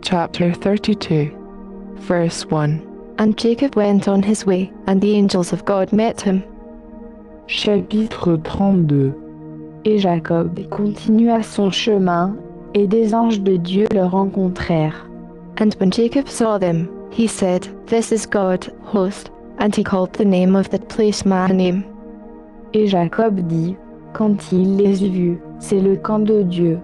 Chapter 32, verse 1. And Jacob went on his way, and the angels of God met him. Chapitre 32. Et Jacob continua son chemin, et des anges de Dieu le rencontrèrent. And when Jacob saw them, he said, This is God, host, and he called the name of that place Mahanaim. Et Jacob dit, quand il les eut vus, c'est le camp de Dieu.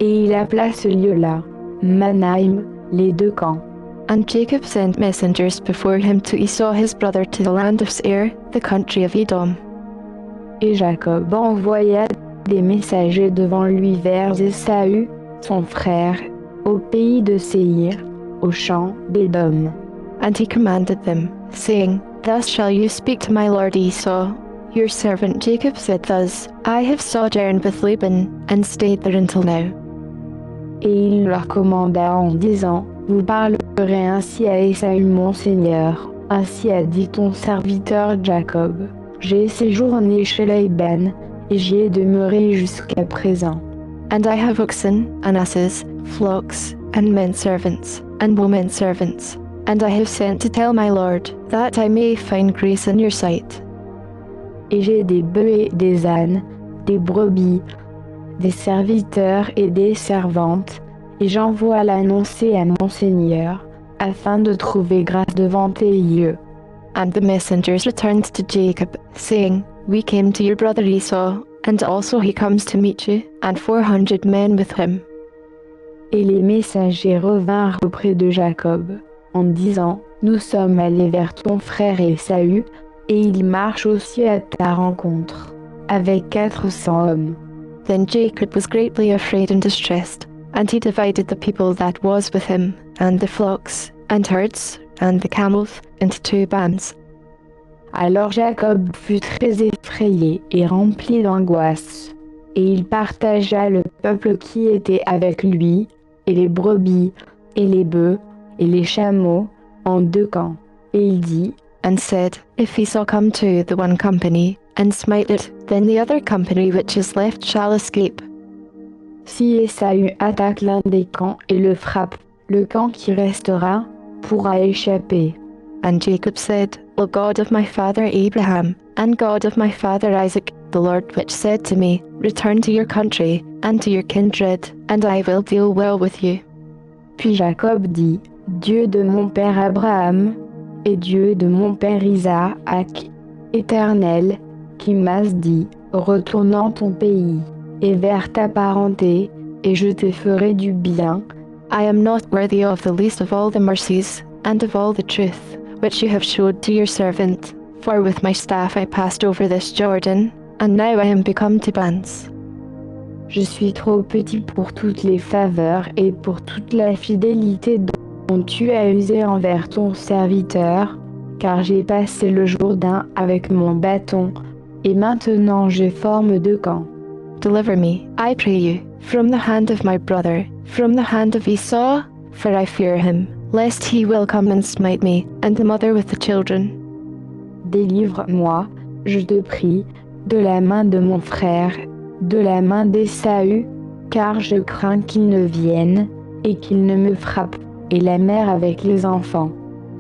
Et il appela ce lieu-là, Mahanaim, les deux camps. And Jacob sent messengers before him to Esau his brother to the land of Seir, the country of Edom. Et Jacob envoya des messagers devant lui vers Ésaü, son frère, au pays de Séir, au champ d'Édom. And he commanded them, saying, Thus shall you speak to my lord Esau. Your servant Jacob said thus, I have sojourned with Laban, and stayed there until now. Et il leur commanda en disant, Vous parlerez ainsi à Ésaü mon seigneur, ainsi a dit ton serviteur Jacob. J'ai séjourné chez Laban, et j'y ai demeuré jusqu'à présent. And I have oxen, and asses, flocks, and men servants, and women servants, and I have sent to tell my lord, that I may find grace in your sight. Et j'ai des bœufs et des ânes, des brebis, des serviteurs et des servantes, et j'envoie l'annoncer à mon Seigneur, afin de trouver grâce devant tes yeux. And the messengers returned to Jacob, saying, We came to your brother Esau, and also he comes to meet you, and 400 men with him. Et les messagers revinrent auprès de Jacob, en disant, Nous sommes allés vers ton frère Ésaü, et il marche aussi à ta rencontre, avec 400 hommes. Then Jacob was greatly afraid and distressed, and he divided the people that was with him, and the flocks, and herds, and the camels, into 2 bands. Alors Jacob fut très effrayé et rempli d'angoisse, et il partagea le peuple qui était avec lui, et les brebis, et les bœufs, et les chameaux, en 2 camps. Et il dit, and said, If Esau come to the one company, and smite it, then the other company which is left shall escape. Si Ésaü attaque l'un des camps et le frappe, le camp qui restera pourra échapper. And Jacob said, O God of my father Abraham, and God of my father Isaac, the Lord which said to me, Return to your country, and to your kindred, and I will deal well with you. Puis Jacob dit, Dieu de mon père Abraham, et Dieu de mon père Isaac, Éternel, qui m'as dit, retourne en ton pays, et vers ta parenté, et je te ferai du bien. I am not worthy of the least of all the mercies, and of all the truth, which you have showed to your servant, for with my staff I passed over this Jordan, and now I am become to bands. Je suis trop petit pour toutes les faveurs et pour toute la fidélité dont tu as usé envers ton serviteur, car j'ai passé le Jourdain avec mon bâton, et maintenant je forme 2 camps. Deliver me, I pray you, from the hand of my brother, from the hand of Esau, for I fear him, lest he will come and smite me, and the mother with the children. Délivre-moi, je te prie, de la main de mon frère, de la main d'Ésaü, car je crains qu'il ne vienne, et qu'il ne me frappe, et la mère avec les enfants.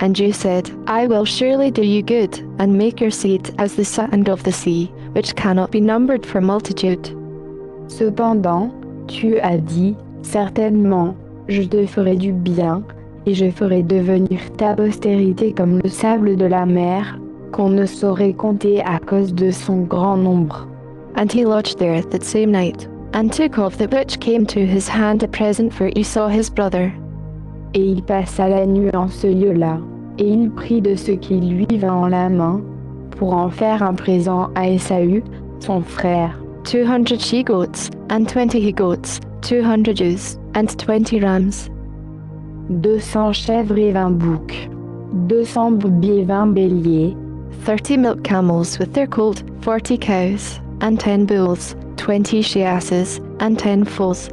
And you said, I will surely do you good, and make your seed as the sand of the sea, which cannot be numbered for multitude. Cependant, tu as dit, certainement, je te ferai du bien, et je ferai devenir ta postérité comme le sable de la mer, qu'on ne saurait compter à cause de son grand nombre. And he lodged there that same night, and took of the which came to his hand a present for Esau his brother. Et il passa la nuit en ce lieu-là, et il prit de ce qui lui vint en la main, pour en faire un présent à Ésaü, son frère. 200 she-goats, and 20 he-goats, 200 ewes, and 20 rams. 200 chèvres et 20 boucs, 200 brebis et 20 béliers, 30 milk camels with their colt, 40 cows, and 10 bulls, 20 she-asses, and 10 foals.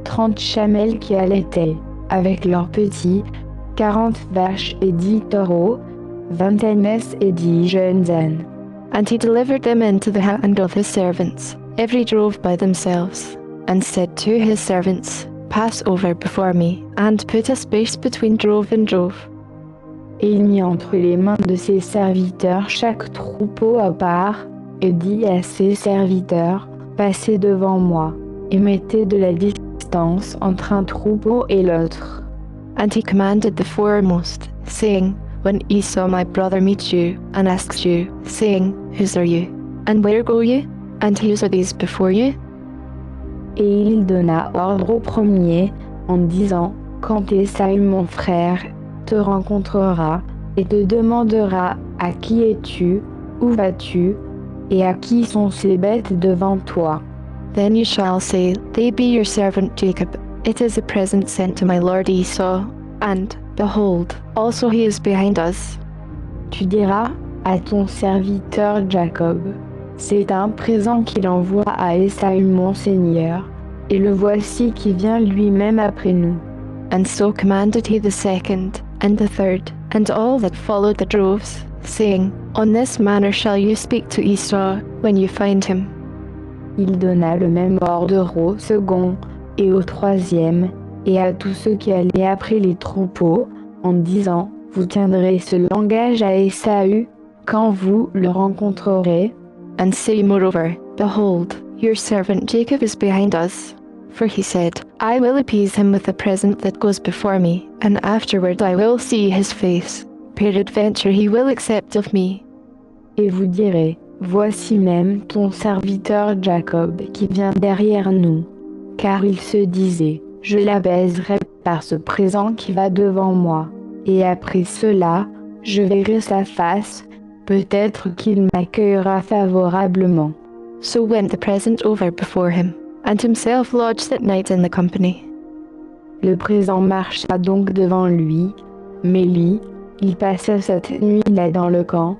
30 chamelles qui allaitaient, avec leurs petits, 40 vaches et 10 taureaux, 20 ânesses et 10 jeunes ânes. And he delivered them into the hand of his servants, every drove by themselves, and said to his servants, pass over before me, and put a space between drove and drove. Et il mit entre les mains de ses serviteurs chaque troupeau à part, et dit à ses serviteurs, passez devant moi, et mettez de la distance entre un troupeau et l'autre. And he commanded the foremost, saying, When Esau my brother meets you, and asks you, saying, Whose are you? And where go you? And whose are these before you? Et il donna ordre au premier, en disant, quand Ésaü mon frère te rencontrera, et te demandera, à qui es-tu, où vas-tu, et à qui sont ces bêtes devant toi? Then you shall say, They be your servant Jacob. It is a present sent to my lord Esau, and, behold, also he is behind us. Tu diras à ton serviteur Jacob, c'est un présent qu'il envoie à Ésaü mon seigneur, et le voici qui vient lui-même après nous. And so commanded he the second, and the third, and all that followed the droves, saying, On this manner shall you speak to Esau when you find him. Il donna le même ordre au second et au troisième, et à tous ceux qui allaient après les troupeaux, en disant, vous tiendrez ce langage à Ésaü quand vous le rencontrerez. And say moreover, Behold, your servant Jacob is behind us. For he said, I will appease him with a present that goes before me, and afterward I will see his face. Peradventure he will accept of me. Et vous direz, voici même ton serviteur Jacob qui vient derrière nous. Car il se disait, je l'apaiserai par ce présent qui va devant moi. Et après cela, je verrai sa face, peut-être qu'il m'accueillera favorablement. So went the present over before him, and himself lodged that night in the company. Le présent marcha donc devant lui, mais lui, il passa cette nuit-là dans le camp.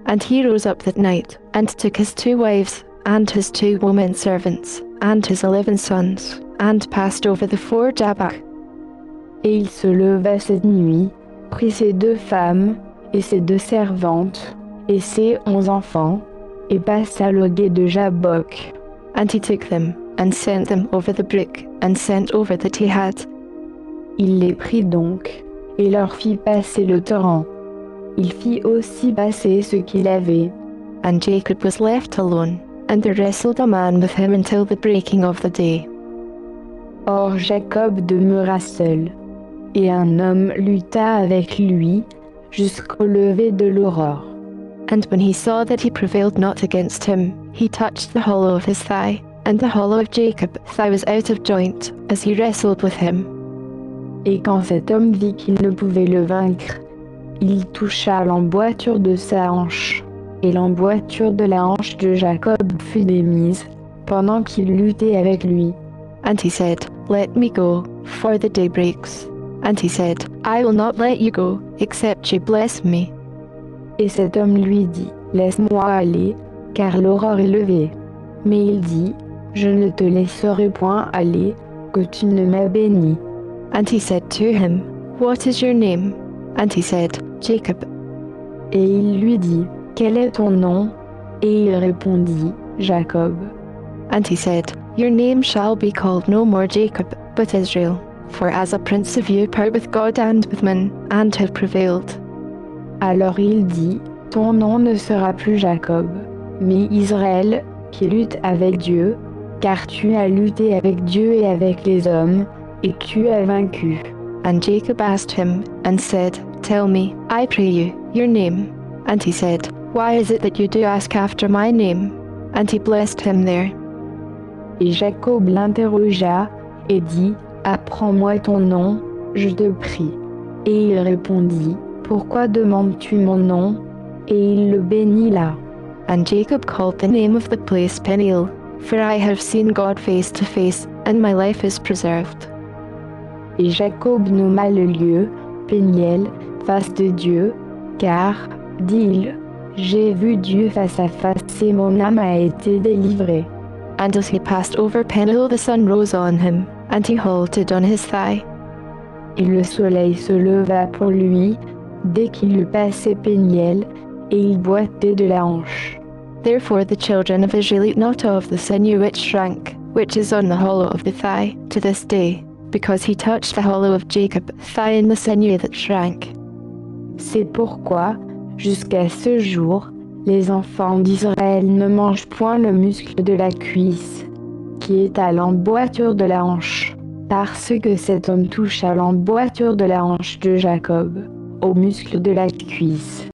And he rose up that night, and took his 2 wives, and his 2 women servants, and his 11 sons, and passed over the 4 Jabbok. Et il se leva cette nuit, prit ses 2 femmes, et ses 2 servantes, et ses 11 enfants, et passa le gué de Jabbok. And he took them, and sent them over the brook, and sent over that he had. Il les prit donc, et leur fit passer le torrent. Il fit aussi passer ce qu'il avait. And Jacob was left alone, and there wrestled a man with him until the breaking of the day. Or Jacob demeura seul, et un homme lutta avec lui jusqu'au lever de l'aurore. And when he saw that he prevailed not against him, he touched the hollow of his thigh, and the hollow of Jacob's thigh was out of joint, as he wrestled with him. Et quand cet homme vit qu'il ne pouvait le vaincre, il toucha l'emboîture de sa hanche, et l'emboîture de la hanche de Jacob fut démise, pendant qu'il luttait avec lui. And he said, Let me go, for the day breaks. And he said, I will not let you go, except you bless me. Et cet homme lui dit, laisse-moi aller, car l'aurore est levée. Mais il dit, je ne te laisserai point aller, que tu ne m'aies béni. And he said to him, What is your name? And he said, Jacob. Et il lui dit, quel est ton nom? Et il répondit, Jacob. And he said, Your name shall be called no more Jacob, but Israel, for as a prince of you part with God and with men, and have prevailed. Alors il dit, ton nom ne sera plus Jacob, mais Israël, qui lutte avec Dieu, car tu as lutté avec Dieu et avec les hommes, et tu as vaincu. And Jacob asked him, and said, Tell me, I pray you, your name. And he said, Why is it that you do ask after my name? And he blessed him there. Et Jacob l'interrogea, et dit, apprends-moi ton nom, je te prie. Et il répondit, pourquoi demandes-tu mon nom? Et il le bénit là. And Jacob called the name of the place Peniel, for I have seen God face to face, and my life is preserved. Et Jacob nomma le lieu Péniel, face de Dieu, car, dit-il, j'ai vu Dieu face à face et mon âme a été délivrée. And as he passed over Peniel, the sun rose on him, and he halted on his thigh. Et le soleil se leva pour lui, dès qu'il eut passé Péniel, et il boitait de la hanche. Therefore the children of Israel eat not of the sinew which shrank, which is on the hollow of the thigh, to this day, because he touched the hollow of Jacob, thigh and the sinew that shrank. C'est pourquoi, jusqu'à ce jour, les enfants d'Israël ne mangent point le muscle de la cuisse, qui est à l'emboîture de la hanche, parce que cet homme touche à l'emboîture de la hanche de Jacob, au muscle de la cuisse.